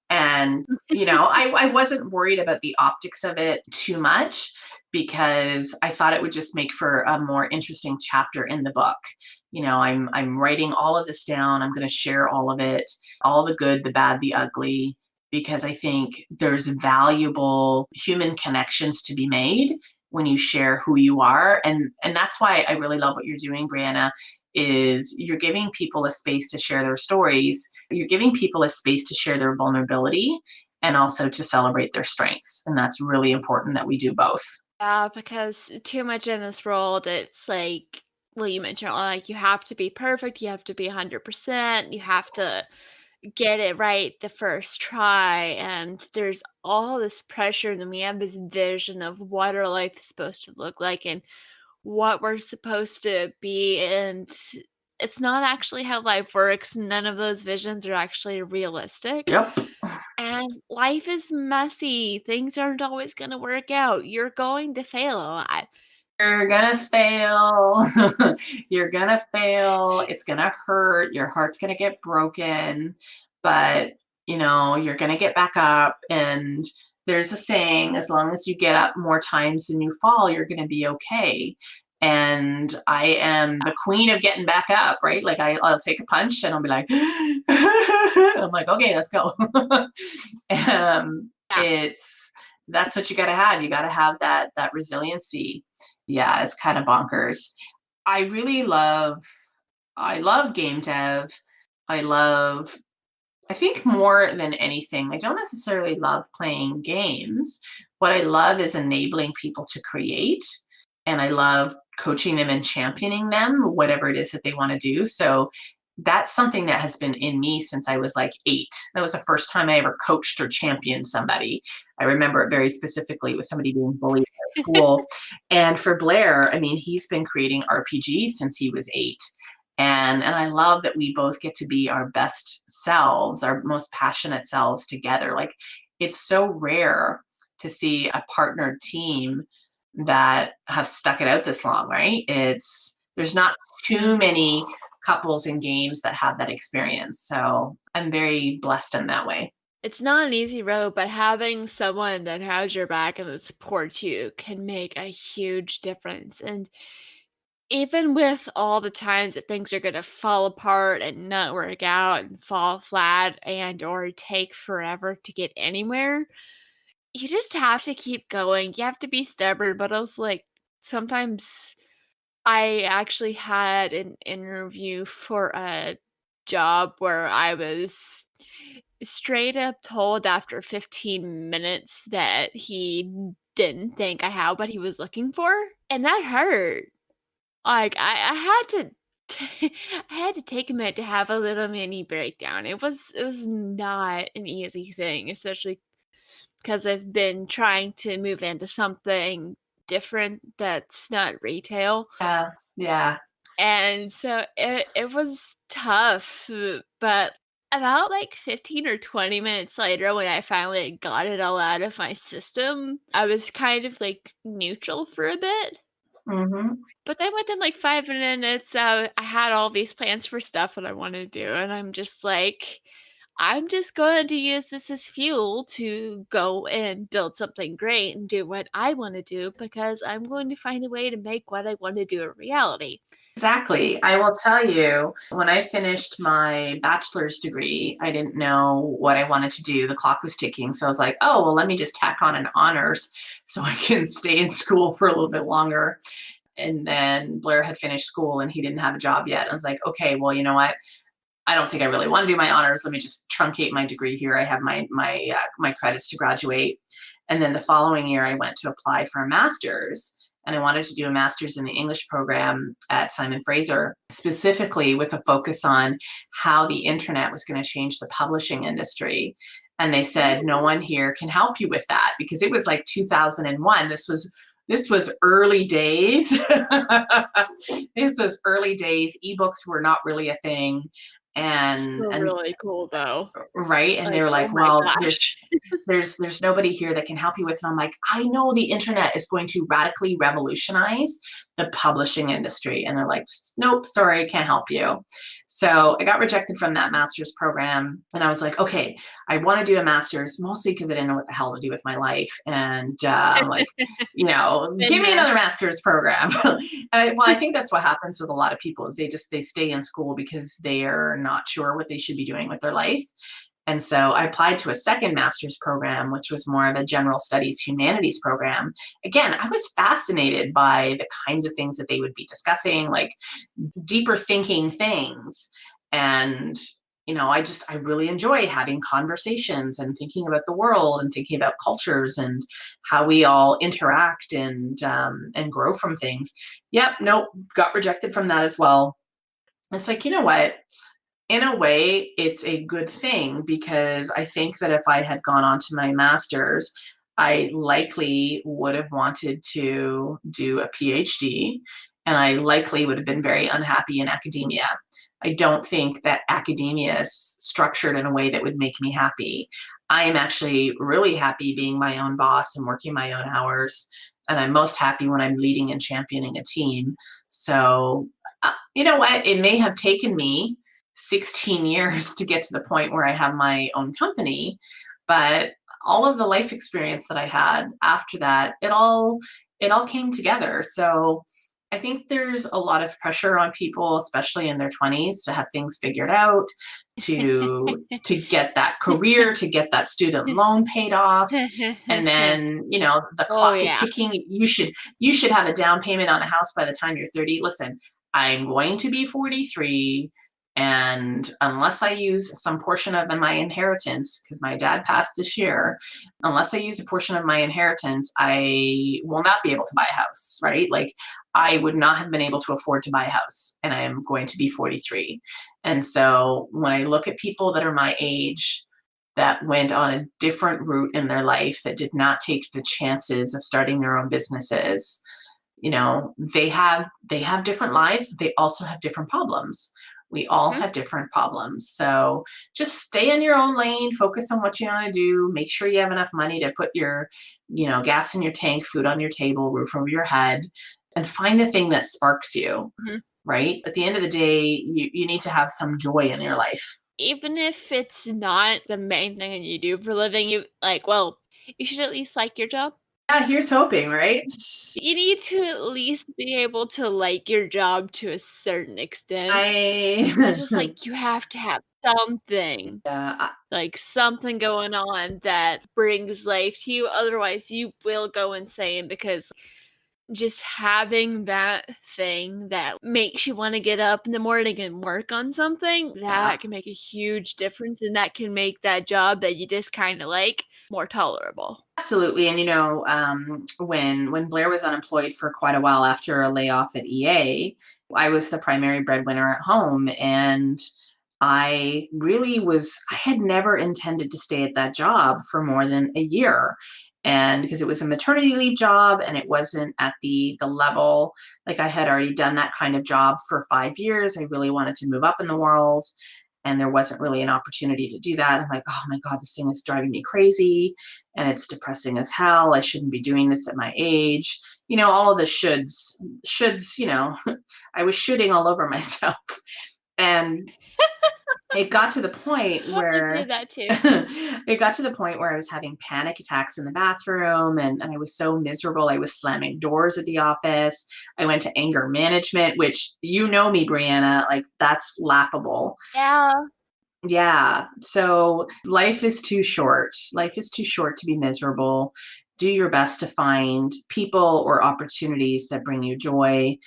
And, I wasn't worried about the optics of it too much, because I thought it would just make for a more interesting chapter in the book. I'm writing all of this down. I'm going to share all of it, all the good, the bad, the ugly, because I think there's valuable human connections to be made when you share who you are. And that's why I really love what you're doing, Breanna, is you're giving people a space to share their stories. You're giving people a space to share their vulnerability and also to celebrate their strengths. And that's really important that we do both. Yeah, because too much in this world, it's like, well, you mentioned, like, you have to be perfect, you have to be 100%, you have to get it right the first try, and there's all this pressure, and then we have this vision of what our life is supposed to look like and what we're supposed to be, and it's not actually how life works. None of those visions are actually realistic. Yep. And life is messy. Things aren't always going to work out. You're going to fail a lot. You're gonna fail. You're gonna fail. It's gonna hurt. Your heart's gonna get broken, but you're gonna get back up. And there's a saying, as long as you get up more times than you fall, you're gonna be okay. And I am the queen of getting back up, right? Like I'll take a punch and I'll be like, I'm like, okay, let's go. Yeah. It's That's what you gotta have. You gotta have that resiliency. Yeah, it's kind of bonkers. I really I love game dev. I love I think more than anything, I don't necessarily love playing games. What I love is enabling people to create, and I love coaching them and championing them, whatever it is that they want to do. So that's something that has been in me since I was like 8. That was the first time I ever coached or championed somebody. I remember it very specifically. It was somebody being bullied at school. And for Blair, I mean, he's been creating RPGs since he was 8. And I love that we both get to be our best selves, our most passionate selves together. Like, it's so rare to see a partnered team that have stuck it out this long, right? There's not too many couples in games that have that experience. So I'm very blessed in that way. It's not an easy road, but having someone that has your back and that supports you can make a huge difference. And even with all the times that things are going to fall apart and not work out and fall flat and or take forever to get anywhere, you just have to keep going. You have to be stubborn, but also like sometimes I actually had an interview for a job where I was straight up told after 15 minutes that he didn't think I had what he was looking for, and that hurt. Like, I had to I had to take a minute to have a little mini breakdown. It was not an easy thing, especially because 'cause I've been trying to move into something different that's not retail, Yeah, yeah. and so it was tough, but about, like, 15 or 20 minutes later, when I finally got it all out of my system, I was kind of, like, neutral for a bit. Hmm. But then within, like, 5 minutes, I had all these plans for stuff that I wanna do, and I'm just like, "I'm just going to use this as fuel to go and build something great and do what I wanna do because I'm going to find a way to make what I wanna do a reality." Exactly. I will tell you, when I finished my bachelor's degree, I didn't know what I wanted to do. The clock was ticking. So I was like, oh, well, let me just tack on an honors so I can stay in school for a little bit longer. And then Blair had finished school and he didn't have a job yet. I was like, okay, well, you know what? I don't think I really want to do my honors. Let me just truncate my degree here. I have my credits to graduate. And then the following year, I went to apply for a master's. And I wanted to do a master's in the English program at Simon Fraser, specifically with a focus on how the internet was going to change the publishing industry. And they said, no one here can help you with that because it was like 2001. This was early days. This was early days. Ebooks were not really a thing. Still And really cool, though. right. And they Like, were oh like, my well, gosh. there's nobody here that can help you with. And I'm like, I know the internet is going to radically revolutionize the publishing industry. And they're like, nope, sorry, can't help you. So I got rejected from that master's program. And I was like, okay, I want to do a master's mostly because I didn't know what the hell to do with my life. And I'm like, Been give me there. another master's program. Well, I think that's what happens with a lot of people is they stay in school because they are not sure what they should be doing with their life. And so I applied to a second master's program, which was more of a general studies humanities program. Again, I was fascinated by the kinds of things that they would be discussing, like deeper thinking things. And, I really enjoy having conversations and thinking about the world and thinking about cultures and how we all interact and grow from things. Yep, nope, got rejected from that as well. It's like, you know what? In a way, it's a good thing because I think that if I had gone on to my master's, I likely would have wanted to do a PhD. and I likely would have been very unhappy in academia. I don't think that academia is structured in a way that would make me happy. I am actually really happy being my own boss and working my own hours. And I'm most happy when I'm leading and championing a team. So, you know what? It may have taken me 16 years to get to the point where I have my own company, but all of the life experience that I had after that, it all came together. So I think there's a lot of pressure on people, especially in their 20s, to have things figured out, to get that career, to get that student loan paid off. And then, the Oh, clock is yeah. ticking. You should have a down payment on a house by the time you're 30. Listen, I'm going to be 43, and unless I use some portion of my inheritance, because my dad passed this year, unless I use a portion of my inheritance, I will not be able to buy a house, right? Like, I would not have been able to afford to buy a house, and I am going to be 43. And so when I look at people that are my age that went on a different route in their life, that did not take the chances of starting their own businesses, they have different lives, but they also have different problems. We all Mhm. have different problems. So just stay in your own lane, focus on what you want to do, make sure you have enough money to put your, gas in your tank, food on your table, roof over your head, and find the thing that sparks you, Mhm. right? At the end of the day, you need to have some joy in your life. Even if it's not the main thing that you do for a living, you should at least like your job. Yeah, here's hoping, right? You need to at least be able to like your job to a certain extent. Not just I, like you have to have something, yeah, like something going on that brings life to you. Otherwise, you will go insane because just having that thing that makes you want to get up in the morning and work on something, yeah. that can make a huge difference. And that can make that job that you just kind of like more tolerable. Absolutely. And when Blair was unemployed for quite a while after a layoff at EA, I was the primary breadwinner at home. And I had never intended to stay at that job for more than a year. And because it was a maternity leave job and it wasn't at the level, like I had already done that kind of job for 5 years. I really wanted to move up in the world. And there wasn't really an opportunity to do that. I'm like, oh my God, this thing is driving me crazy and it's depressing as hell. I shouldn't be doing this at my age. All of the shoulds, I was shooting all over myself. And it got to the point I did where that too. it got to the point where I was having panic attacks in the bathroom, and I was so miserable. I was slamming doors at the office. I went to anger management, which me, Breanna, like that's laughable. Yeah. Yeah. So life is too short. Life is too short to be miserable. Do your best to find people or opportunities that bring you joy.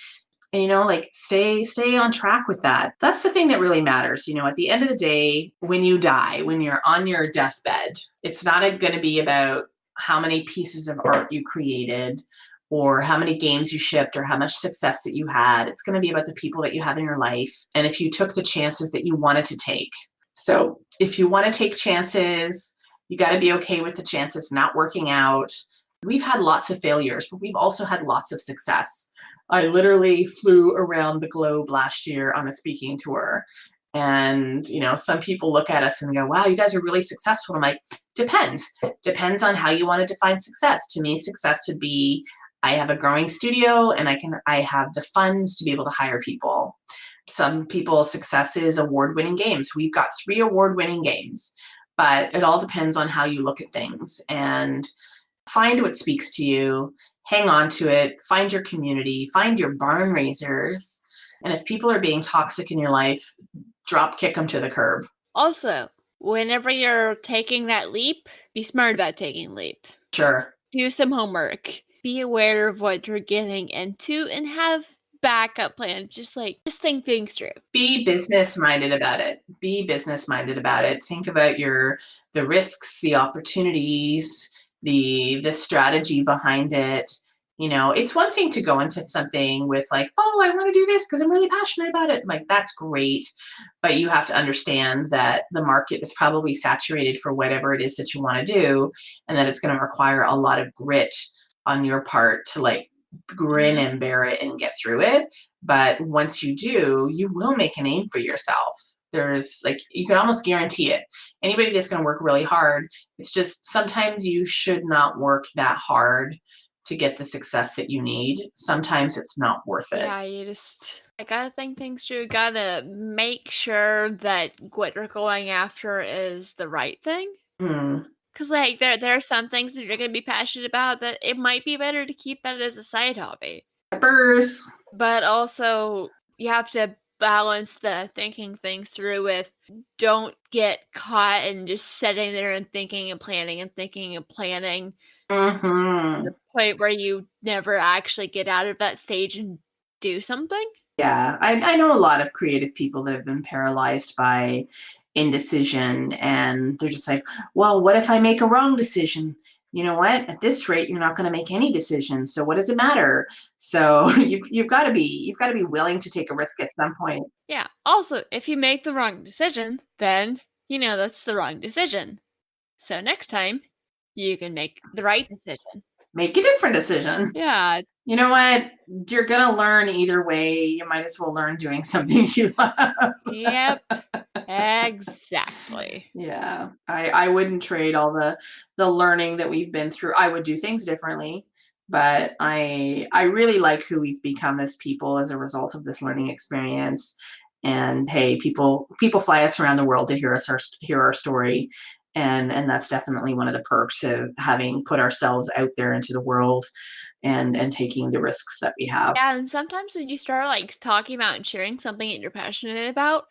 And like stay on track with that. That's the thing that really matters. At the end of the day, when you die, when you're on your deathbed, it's not going to be about how many pieces of art you created or how many games you shipped or how much success that you had. It's going to be about the people that you have in your life and if you took the chances that you wanted to take. So if you want to take chances, you got to be okay with the chances not working out. We've had lots of failures, but we've also had lots of success. I literally flew around the globe last year on a speaking tour. And, some people look at us and go, wow, you guys are really successful. I'm like, depends. Depends on how you want to define success. To me, success would be I have a growing studio and I have the funds to be able to hire people. Some people's success is award-winning games. We've got 3 award-winning games, but it all depends on how you look at things and find what speaks to you, hang on to it, find your community, find your barn raisers. And if people are being toxic in your life, drop kick them to the curb. Also, whenever you're taking that leap, be smart about taking leap. Sure. Do some homework. Be aware of what you're getting into and have backup plans. Just think things through. Be business minded about it. Be business minded about it. Think about the risks, the opportunities, the strategy behind it. It's one thing to go into something with like, oh, I want to do this because I'm really passionate about it. Like, that's great. But you have to understand that the market is probably saturated for whatever it is that you want to do, and that it's going to require a lot of grit on your part to like grin Mhm. and bear it and get through it. But once you do, you will make a name for yourself. There's like, you can almost guarantee it. Anybody that's going to work really hard, it's just sometimes you should not work that hard to get the success that you need. Sometimes it's not worth it. Yeah, I gotta think things through. Gotta make sure that what you're going after is the right thing. Hmm. 'Cause, like, there are some things that you're gonna be passionate about that it might be better to keep that as a side hobby. Peppers. But also, you have to balance the thinking things through with don't get caught in just sitting there and thinking and planning and thinking and planning to Hmm. the point where you never actually get out of that stage and do something. Yeah, I know a lot of creative people that have been paralyzed by indecision, and they're just like, well, what if I make a wrong decision? You know what? At this rate, you're not going to make any decisions. So what does it matter? So you've got to be willing to take a risk at some point. Yeah. Also, if you make the wrong decision, then you know that's the wrong decision. So next time, you can make the right decision. Make a different decision. Yeah. You know what? You're going to learn either way. You might as well learn doing something you love. Yep. Exactly. Yeah, I wouldn't trade all the learning that we've been through. I would do things differently, but I really like who we've become as people as a result of this learning experience. And hey, people fly us around the world to hear our story, and that's definitely one of the perks of having put ourselves out there into the world and taking the risks that we have. Yeah, and sometimes when you start like talking about and sharing something that you're passionate about,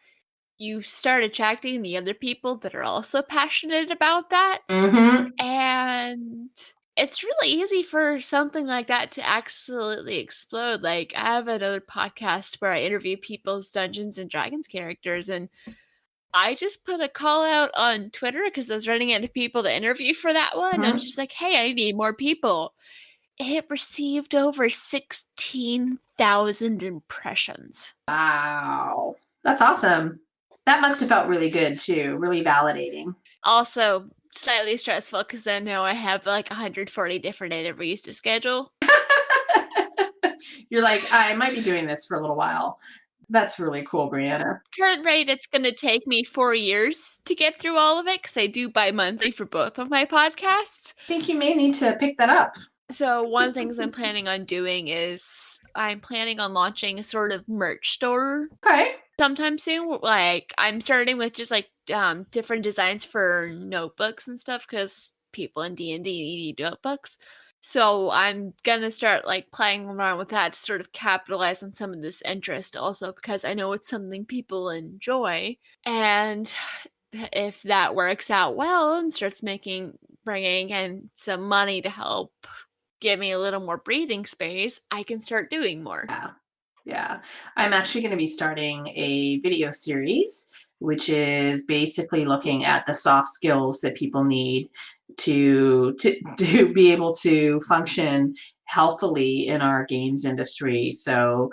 you start attracting the other people that are also passionate about that. Hmm. And it's really easy for something like that to absolutely explode. Like, I have another podcast where I interview people's Dungeons and Dragons characters, and I just put a call out on Twitter because I was running into people to interview for that one. I was just like, hey, I need more people. It received over 16,000 impressions. Wow. That's awesome. That must have felt really good too, really validating. Also, slightly stressful because then now I have like 140 different interviews to schedule. You're like, I might be doing this for a little while. That's really cool, Breanna. Current rate, it's going to take me 4 years to get through all of it because I do bi-monthly for both of my podcasts. I think you may need to pick that up. So one of the things I'm planning on doing is I'm planning on launching a sort of merch store Okay. sometime soon. Like, I'm starting with just like different designs for notebooks and stuff because people in D&D need notebooks. So I'm gonna start like playing around with that to sort of capitalize on some of this interest also because I know it's something people enjoy. And if that works out well and starts bringing in some money to help give me a little more breathing space, I can start doing more. Yeah. Yeah. I'm actually going to be starting a video series, which is basically looking at the soft skills that people need to be able to function healthily in our games industry. So,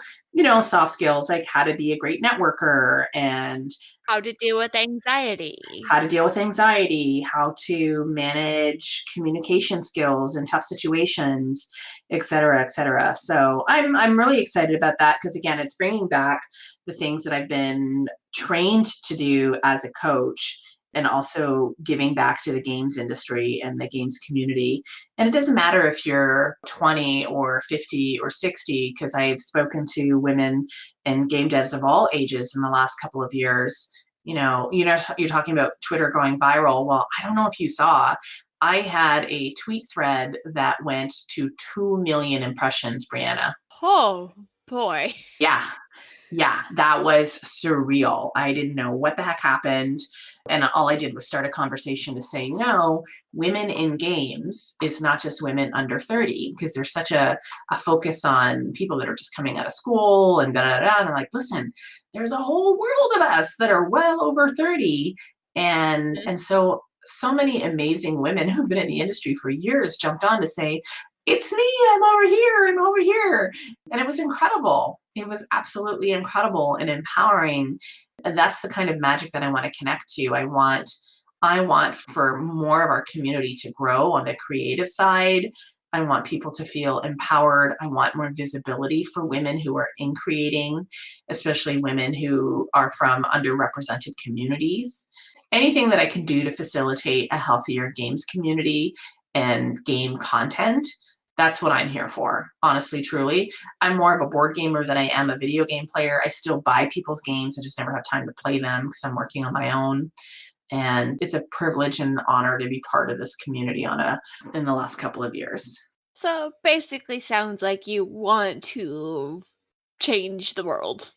soft skills like how to be a great networker and How to deal with anxiety. how to deal with anxiety, how to manage communication skills in tough situations, et cetera, et cetera. So I'm really excited about that because again, it's bringing back the things that I've been trained to do as a coach and also giving back to the games industry and the games community. And it doesn't matter if you're 20 or 50 or 60, because I've spoken to women and game devs of all ages in the last couple of years. You're talking about Twitter going viral. Well, I don't know if you saw, I had a tweet thread that went to 2 million impressions, Brianna. Oh boy. Yeah, yeah, that was surreal. I didn't know what the heck happened. And all I did was start a conversation to say, no, women in games is not just women under 30, because there's such a focus on people that are just coming out of school and da da da. And I'm like, listen, there's a whole world of us that are well over 30. And so many amazing women who've been in the industry for years jumped on to say, it's me, I'm over here. And it was incredible. It was absolutely incredible and empowering. And that's the kind of magic that I want to connect to. I want for more of our community to grow on the creative side I want people to feel empowered. I want more visibility for women who are in creating, especially women who are from underrepresented communities. Anything that I can do to facilitate a healthier games community and game content, that's what I'm here for, honestly, truly. I'm more of a board gamer than I am a video game player. I still buy people's games. I just never have time to play them because I'm working on my own. And it's a privilege and honor to be part of this community in the last couple of years. So basically sounds like you want to change the world.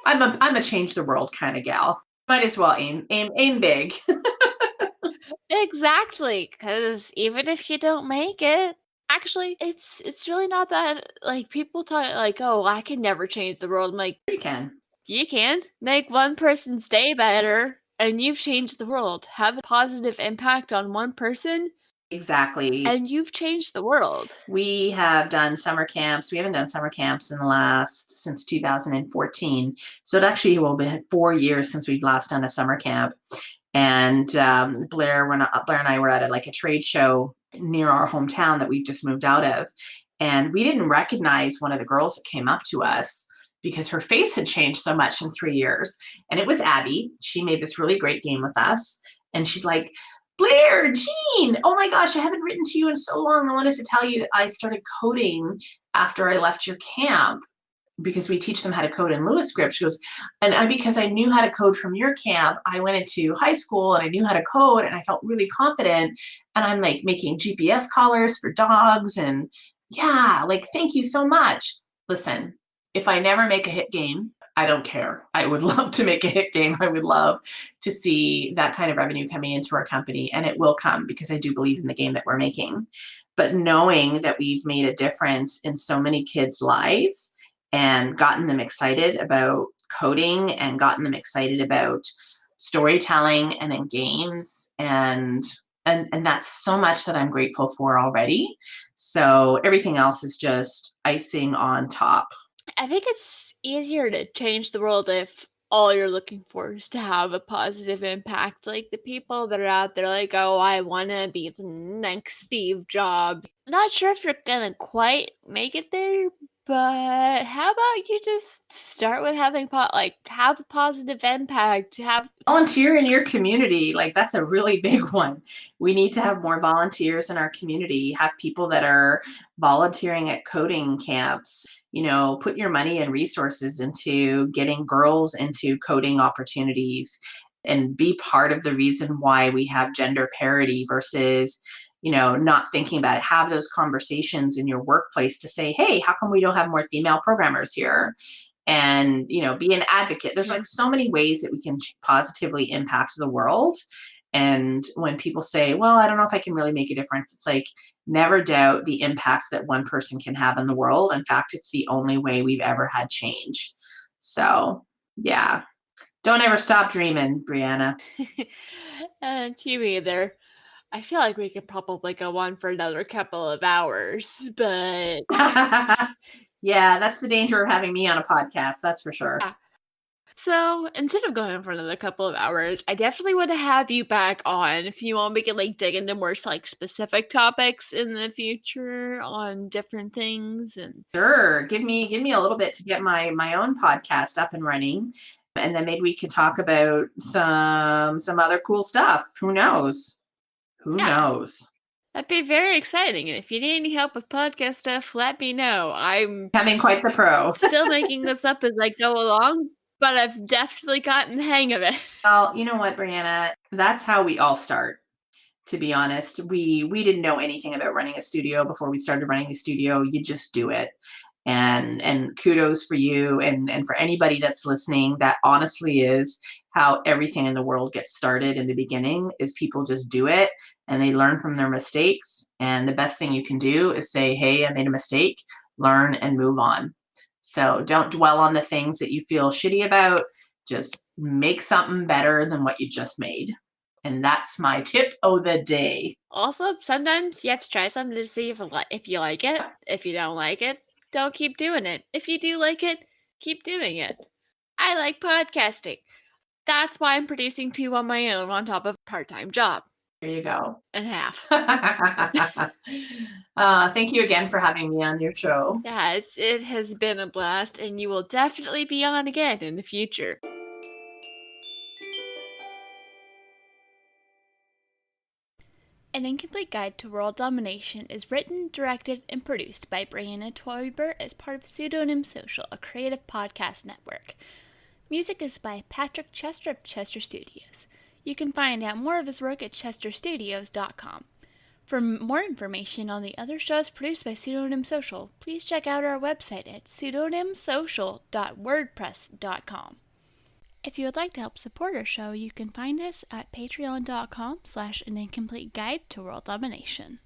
I'm a change the world kind of gal. Might as well aim big. Exactly, because even if you don't make it, actually, it's really not that, like, people talk like, "Oh, I can never change the world." I'm like, You can. "You can. Make one person's day better, and you've changed the world. Have a positive impact on one person, Exactly. and you've changed the world." We have done summer camps. We haven't done summer camps since 2014. So it actually will be 4 years since we've last done a summer camp. And Blair and I were at like a trade show near our hometown that we've just moved out of. And we didn't recognize one of the girls that came up to us because her face had changed so much in 3 years. And it was Abby. She made this really great game with us. And she's like, Blair, Jean, oh my gosh, I haven't written to you in so long. I wanted to tell you that I started coding after I left your camp because we teach them how to code in Lewis script. She goes, because I knew how to code from your camp, I went into high school and I knew how to code and I felt really confident. And I'm like making GPS collars for dogs. And yeah, like, thank you so much. Listen, if I never make a hit game, I don't care. I would love to make a hit game. I would love to see that kind of revenue coming into our company. And it will come because I do believe in the game that we're making. But knowing that we've made a difference in so many kids' lives and gotten them excited about coding and gotten them excited about storytelling and in games and that's so much that I'm grateful for already. So everything else is just icing on top. I think it's easier to change the world if all you're looking for is to have a positive impact. Like the people that are out there, like, oh, I want to be the next Steve Jobs. Not sure if you're gonna quite make it there, but how about you just start with having have a positive impact, have Volunteer in your community, like that's a really big one. We need to have more volunteers in our community, have people that are volunteering at coding camps, put your money and resources into getting girls into coding opportunities and be part of the reason why we have gender parity versus not thinking about it. Have those conversations in your workplace to say, hey, how come we don't have more female programmers here? And be an advocate. There's like so many ways that we can positively impact the world. And when people say, well, I don't know if I can really make a difference, it's like, never doubt the impact that one person can have in the world. In fact, it's the only way we've ever had change. So yeah, don't ever stop dreaming, Breanna. and you either. I feel like we could probably go on for another couple of hours, but Yeah, that's the danger of having me on a podcast, that's for sure. yeah. So instead of going for another couple of hours, I definitely want to have you back on if you want. We can dig into more specific topics in the future on different things. And Sure, give me a little bit to get my own podcast up and running, and then maybe we could talk about some other cool stuff. Who knows? Who yeah, knows? that'd be very exciting. And if you need any help with podcast stuff, let me know. I'm Having quite the pro. still making this up as I go along, but I've definitely gotten the hang of it. Well, you know what, Brianna? That's how we all start. To be honest, we didn't know anything about running a studio before we started running a studio. You just do it. And kudos for you and for anybody that's listening. That honestly is how everything in the world gets started in the beginning, is people just do it and they learn from their mistakes. And the best thing you can do is say, hey, I made a mistake, learn and move on. So don't dwell on the things that you feel shitty about. Just make something better than what you just made. And that's my tip of the day. Also, sometimes you have to try something to see if you like it. If you don't like it, don't keep doing it. If you do like it, keep doing it. I like podcasting. That's why I'm producing 2 on my own on top of a part-time job. There you go. and half. Thank you again for having me on your show. Yeah, it has been a blast, and you will definitely be on again in the future. An Incomplete Guide to World Domination is written, directed, and produced by Breanna as part of Pseudonym Social, a creative podcast network. Music is by Patrick Chester of Chester Studios. You can find out more of his work at chesterstudios.com. For more information on the other shows produced by Pseudonym Social, please check out our website at pseudonymsocial.wordpress.com. If you would like to help support our show, you can find us at patreon.com/an incomplete guide to world domination.